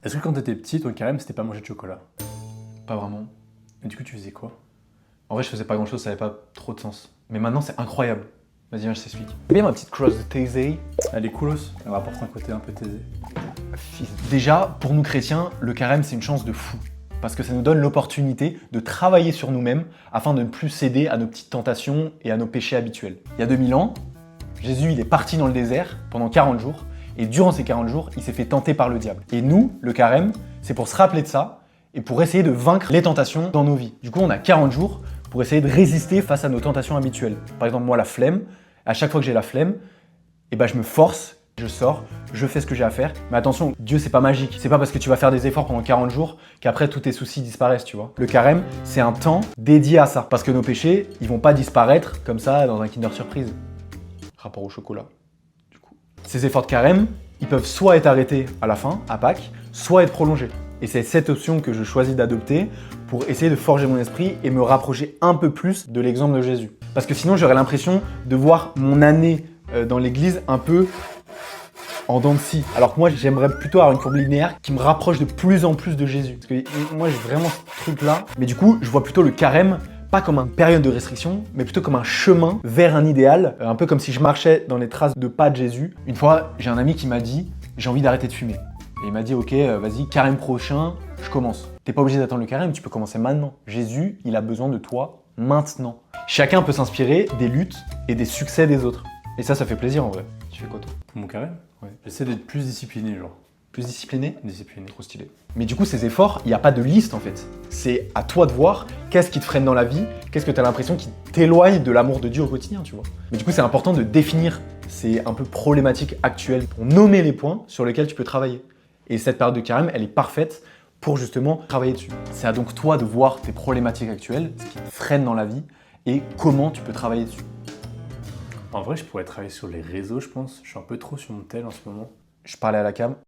Est-ce que quand t'étais petit, ton carême, c'était pas manger de chocolat? Pas vraiment. Et du coup, tu faisais quoi? En vrai, je faisais pas grand chose, ça avait pas trop de sens. Mais maintenant, c'est incroyable. Vas-y, viens, je t'explique. C'est bien ma petite cross de Taizé. Elle est coolos, elle rapporte un côté un peu taisé. Déjà, pour nous chrétiens, le carême, c'est une chance de fou. Parce que ça nous donne l'opportunité de travailler sur nous-mêmes afin de ne plus céder à nos petites tentations et à nos péchés habituels. Il y a 2000 ans, Jésus, il est parti dans le désert pendant 40 jours. Et durant ces 40 jours, il s'est fait tenter par le diable. Et nous, le carême, c'est pour se rappeler de ça et pour essayer de vaincre les tentations dans nos vies. Du coup, on a 40 jours pour essayer de résister face à nos tentations habituelles. Par exemple, moi, la flemme, à chaque fois que j'ai la flemme, je me force, je sors, je fais ce que j'ai à faire. Mais attention, Dieu, c'est pas magique. C'est pas parce que tu vas faire des efforts pendant 40 jours qu'après tous tes soucis disparaissent, tu vois. Le carême, c'est un temps dédié à ça. Parce que nos péchés, ils vont pas disparaître comme ça dans un Kinder Surprise. Rapport au chocolat. Ces efforts de carême, ils peuvent soit être arrêtés à la fin, à Pâques, soit être prolongés. Et c'est cette option que je choisis d'adopter pour essayer de forger mon esprit et me rapprocher un peu plus de l'exemple de Jésus. Parce que sinon, j'aurais l'impression de voir mon année dans l'église un peu en dents de scie. Alors que moi, j'aimerais plutôt avoir une courbe linéaire qui me rapproche de plus en plus de Jésus. Parce que moi, j'ai vraiment ce truc-là. Mais du coup, je vois plutôt le carême pas comme une période de restriction, mais plutôt comme un chemin vers un idéal, un peu comme si je marchais dans les traces de pas de Jésus. Une fois, j'ai un ami qui m'a dit « j'ai envie d'arrêter de fumer ». Et il m'a dit « ok, vas-y, carême prochain, je commence ». T'es pas obligé d'attendre le carême, tu peux commencer maintenant. Jésus, il a besoin de toi maintenant. Chacun peut s'inspirer des luttes et des succès des autres. Et ça fait plaisir en vrai. Tu fais quoi toi? Pour mon carême? Ouais. J'essaie d'être plus discipliné, genre. Plus discipliné? Discipliné. Trop stylé. Mais du coup, ces efforts, il n'y a pas de liste en fait. C'est à toi de voir qu'est-ce qui te freine dans la vie, qu'est-ce que tu as l'impression qui t'éloigne de l'amour de Dieu au quotidien, tu vois. Mais du coup, c'est important de définir ces un peu problématiques actuelles pour nommer les points sur lesquels tu peux travailler. Et cette période de carême, elle est parfaite pour justement travailler dessus. C'est à donc toi de voir tes problématiques actuelles, ce qui te freine dans la vie et comment tu peux travailler dessus. En vrai, je pourrais travailler sur les réseaux, je pense. Je suis un peu trop sur mon tel en ce moment. Je parlais à la cam.